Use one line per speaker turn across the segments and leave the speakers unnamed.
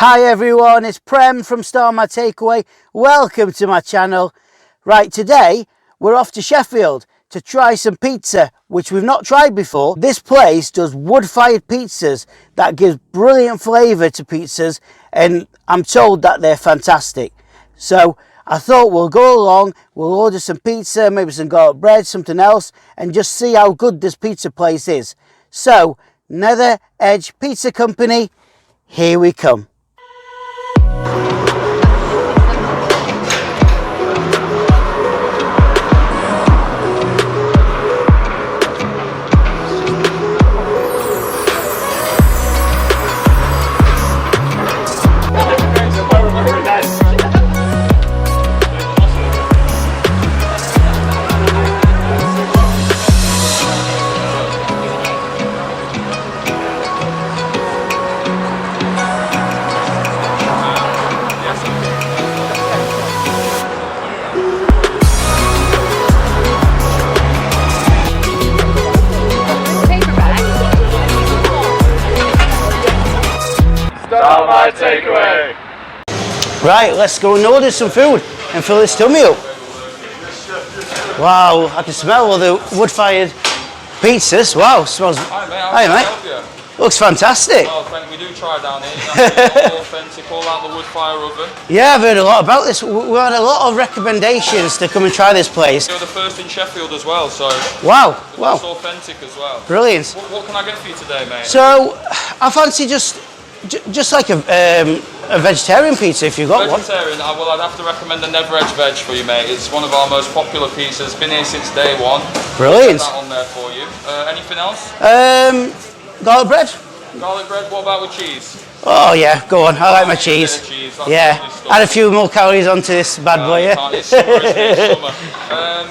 Hi everyone, it's Prem from Start My Takeaway. Welcome to my channel. Right, today we're off to Sheffield to try some pizza, which we've not tried before. This place does wood-fired pizzas that gives brilliant flavour to pizzas, and I'm told that they're fantastic. So I thought we'll go along, we'll order some pizza, maybe some garlic bread, something else, and just see how good this pizza place is. So, Nether Edge Pizza Company, here we come.
Start my takeaway.
Right, let's go and order some food and fill this tummy up. Wow, I can smell all the wood-fired pizzas. Wow, smells.
Hi mate, how can I help you?
Looks fantastic.
Well, we do try down here. All authentic, all out the wood fire oven.
Yeah, I've heard a lot about this. We had a lot of recommendations to come and try this place.
You're the first in Sheffield as well, so
wow,
it's authentic as well.
Brilliant.
What can I get for you today, mate?
So, I fancy just like a vegetarian pizza if you've got
vegetarian,
one.
Well, I'd have to recommend the Nether Edge Veg for you, mate. It's one of our most popular pizzas. Been here since day one.
Brilliant.
Put that on there for you. Anything else?
Garlic bread.
Garlic bread. What about with cheese?
Oh yeah, go on. I like my cheese. Yeah, add a few more calories onto this bad boy. Yeah.
It's summer, isn't it? It's summer.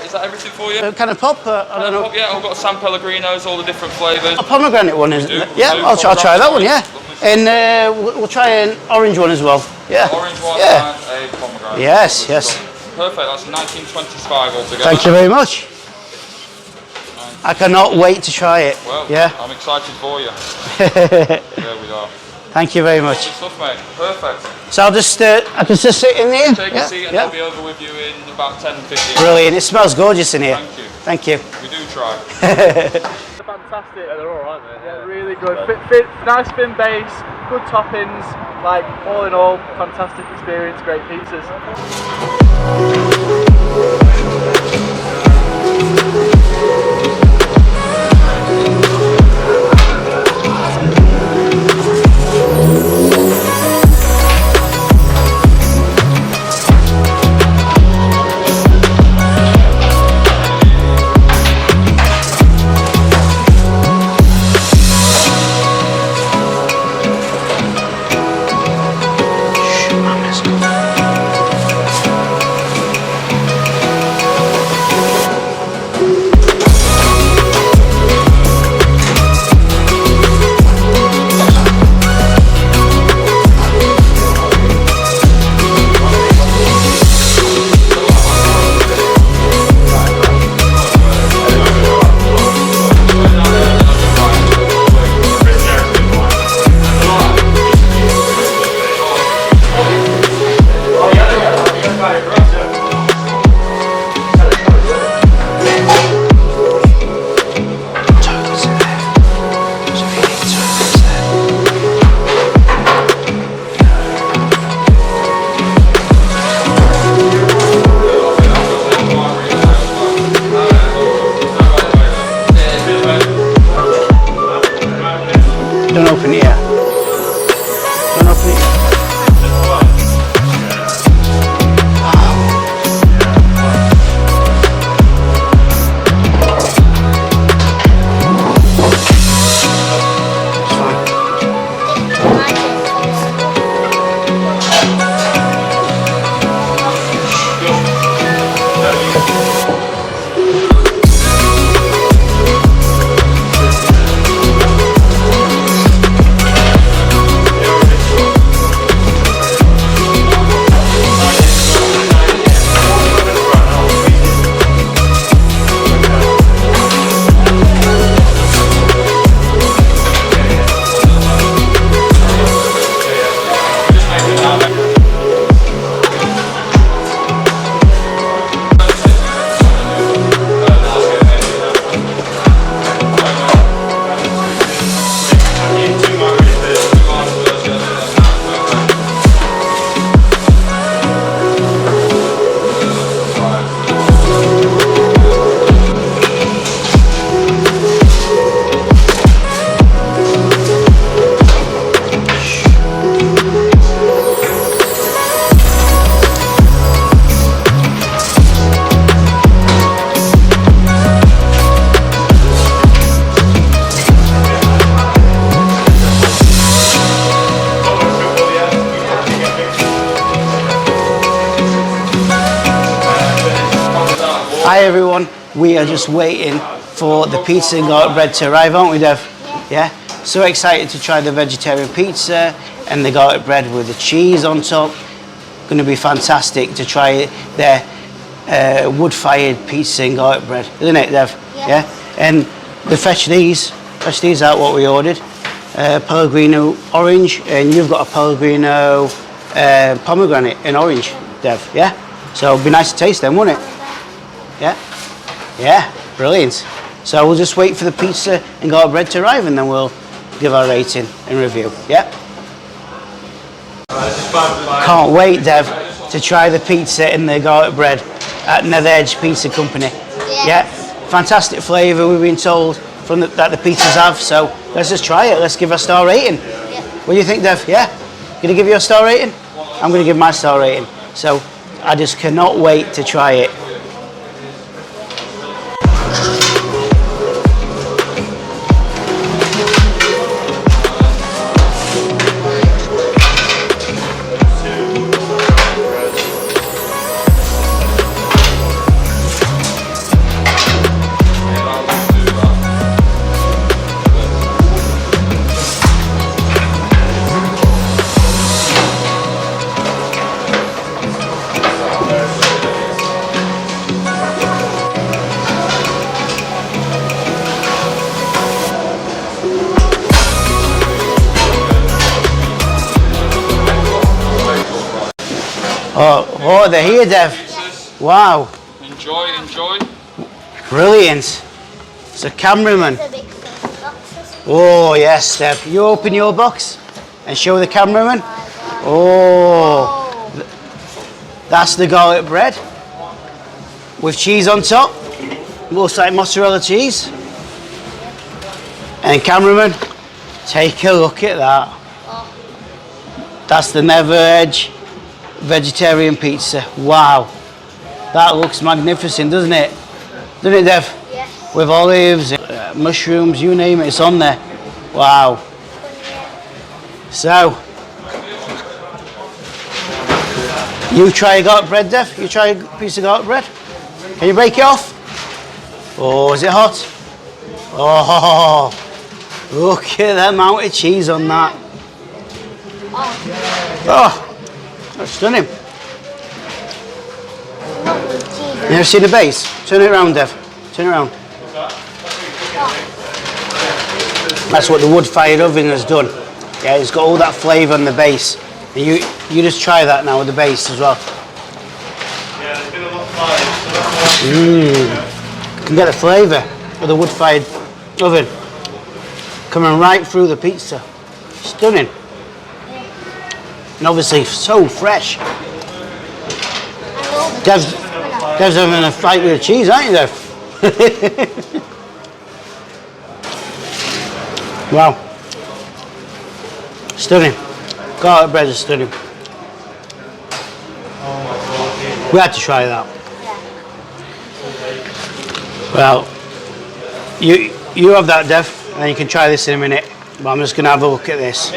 Is that everything for you?
Can I pop? I don't know.
Yeah, I've got San Pellegrinos, all the different flavours.
A pomegranate one, isn't it? Yeah, I'll try that one. Yeah, and we'll try an orange one as well. Yeah.
Orange one
and
a pomegranate.
Yes.
Perfect. That's 1925 altogether.
Thank you very much. I cannot wait to try it.
Well,
yeah.
I'm excited for you. There we are.
Thank you very much.
Good stuff, mate. Perfect.
So I'll just, I can just sit in here?
Take a seat and I'll be over with you in about 10-15
Brilliant. It smells gorgeous in here.
Thank you.
Thank you.
We do try.
Fantastic. Yeah, they're alright, mate. Yeah, really good. Nice thin base, good toppings. Like, all in all, fantastic experience, great pizzas.
Hi everyone, we are just waiting for the pizza and garlic bread to arrive, aren't we, Dev? Yeah. So excited to try the vegetarian pizza and the garlic bread with the cheese on top. Going to be fantastic to try their wood-fired pizza and garlic bread, isn't it, Dev? Yeah. And we fetch these out what we ordered. Pellegrino orange, and you've got a Pellegrino pomegranate and orange, Dev. Yeah. So it'd be nice to taste them, wouldn't it? Yeah. Yeah. Brilliant. So we'll just wait for the pizza and garlic bread to arrive, and then we'll give our rating and review. Yeah. Can't wait, Dev, to try the pizza and the garlic bread at Nether Edge Pizza Company. Yeah. Fantastic flavour, we've been told that the pizzas have. So let's just try it. Let's give a star rating. What do you think, Dev? Yeah. Gonna give you a star rating? I'm gonna give my star rating. So I just cannot wait to try it. Oh, they're here, Dev. Wow.
Enjoy.
Brilliant. It's a cameraman. Oh, yes, Dev. You open your box and show the cameraman. Oh, that's the garlic bread with cheese on top. Looks like mozzarella cheese. And cameraman, take a look at that. That's the Nether Edge vegetarian pizza. Wow, that looks magnificent, doesn't it? Doesn't it, Dev?
Yes.
With olives, mushrooms, you name it, it's on there. Wow. So, you try a garlic bread, Dev? You try a piece of garlic bread? Can you break it off? Oh, is it hot? Oh, look at the amount of cheese on that. Oh. That's stunning. You ever seen the base? Turn it around, Dev. Turn it around. That's what the wood-fired oven has done. Yeah, it's got all that flavour on the base. And you just try that now with the base as well. You can get the flavour of the wood-fired oven coming right through the pizza. Stunning. And obviously so fresh. Dev's having a fight with the cheese, aren't you, Dev? Wow. Stunning. Garlic bread is stunning. We had to try that. Well, you have that, Dev, and you can try this in a minute. But I'm just going to have a look at this.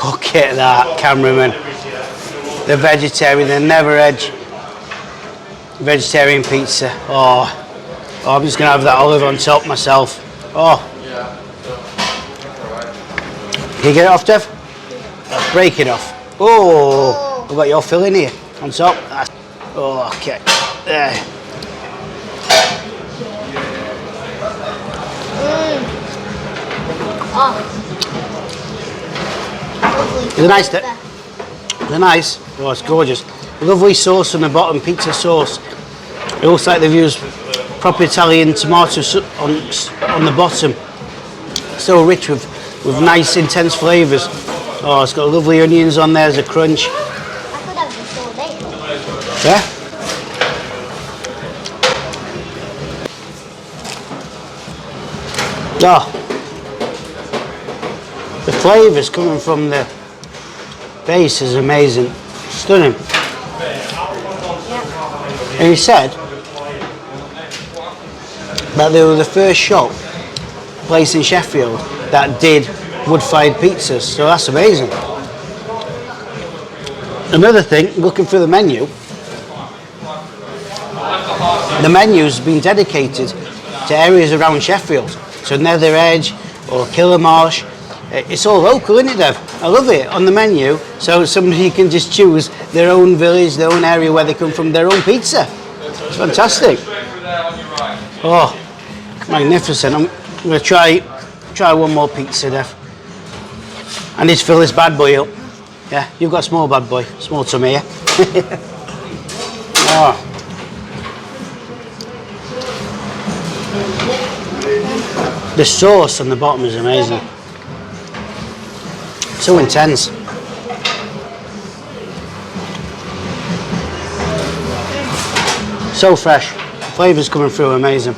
Look at that, cameraman. The vegetarian, the Nether Edge vegetarian pizza. Oh, I'm just going to have that olive on top myself. Oh. Can you get it off, Dev? Break it off. Oh, we've got your filling here on top. Oh, okay. There. They're nice, they're nice. Oh, it's gorgeous. Lovely sauce on the bottom, pizza sauce. It looks like they've used proper Italian tomato on the bottom. So rich with nice, intense flavours. Oh, it's got lovely onions on there as a crunch.
I could have this all day.
Yeah? Oh. The flavours coming from the base is amazing. Stunning. And he said that they were the first place in Sheffield that did wood-fired pizzas, so that's amazing. Another thing, looking through the menu, the menu's been dedicated to areas around Sheffield. So Nether Edge or Killermarsh. It's all local, isn't it, Dev? I love it on the menu. So somebody can just choose their own village, their own area where they come from, their own pizza. It's fantastic. Oh, magnificent. I'm going to try one more pizza, Dev. I need to fill this bad boy up. Yeah, you've got a small bad boy, small tummy, yeah? Oh. The sauce on the bottom is amazing. So intense. So fresh. The flavour's coming through amazing.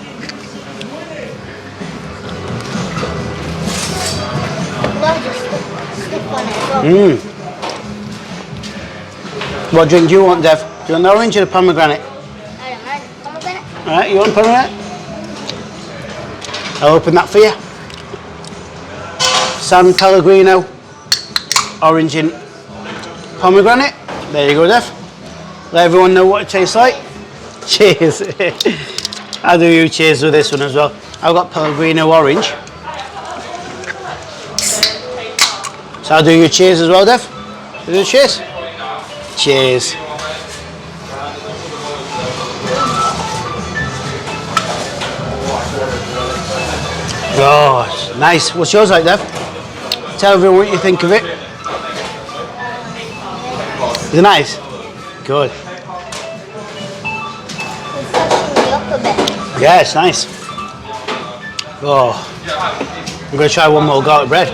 What drink do you want, Dev? Do you want the orange or the pomegranate?
I don't mind. Pomegranate.
Alright, you want pomegranate? I'll open that for you. San Pellegrino, orange and pomegranate. There you go, Dev. Let everyone know what it tastes like. Cheers. I'll do you cheers with this one as well. I've got Pellegrino orange. So I'll do you cheers as well, Dev. You do cheers? Cheers. Oh, it's nice. What's yours like, Dev? Tell everyone what you think of it. Is it nice? Good. Yeah, it's nice. Oh, I'm going to try one more garlic bread.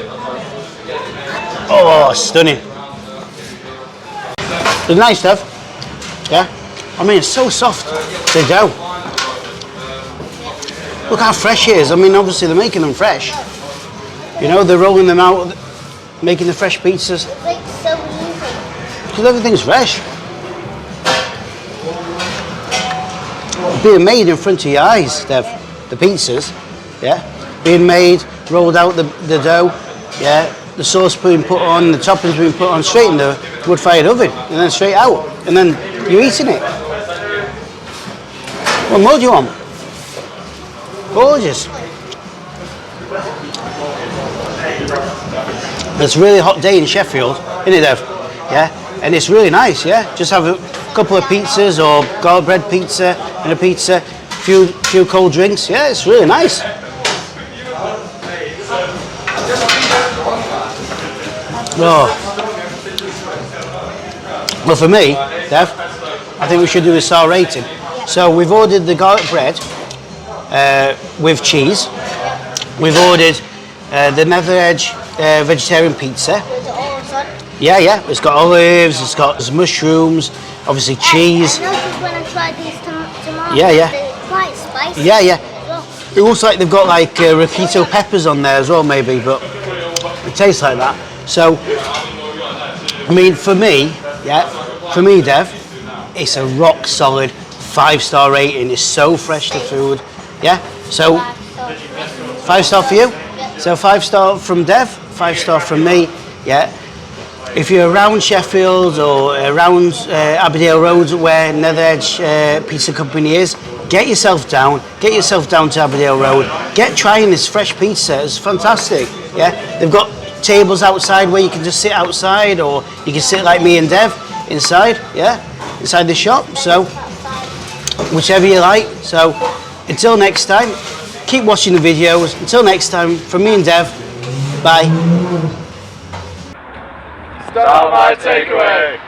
Oh, stunning. It's nice, Dev. Yeah? I mean, it's so soft, the dough. Look how fresh it is. I mean, obviously they're making them fresh. You know, they're rolling them out, making the fresh pizzas.
It's like so easy.
Because everything's fresh. Being made in front of your eyes, Dev. The pizzas, yeah? Being made, rolled out the dough, yeah? The sauce being put on, the toppings being put on straight in the wood-fired oven, and then straight out, and then you're eating it. What more do you want? Gorgeous. It's a really hot day in Sheffield, isn't it, Dev? Yeah, and it's really nice, yeah? Just have a couple of pizzas or garlic bread pizza and a pizza, few cold drinks. Yeah, it's really nice. Oh. Well, for me, Dev, I think we should do a star rating. So we've ordered the garlic bread with cheese. We've ordered the Nether Edge vegetarian pizza. Yeah, yeah. It's got olives. It's got mushrooms. Obviously cheese.
I noticed when I tried these tomatoes.
Yeah, yeah.
They're quite spicy.
Yeah, yeah. It looks like they've got like rosquito peppers on there as well, maybe, but it tastes like that. So, I mean, for me, yeah, for me, Dev, it's a rock solid 5-star rating. It's so fresh, the food. Yeah. So, 5-star for you. So 5-star from Dev, 5-star from me. Yeah. If you're around Sheffield or around Abbeydale Road where Nether Edge Pizza Company is, get yourself down to Abbeydale Road. Get trying this fresh pizza. It's fantastic. Yeah, they've got tables outside where you can just sit outside, or you can sit like me and Dev inside. Yeah, inside the shop. So whichever you like. So until next time, keep watching the videos. Until next time, from me and Dev. Bye.
Start my takeaway.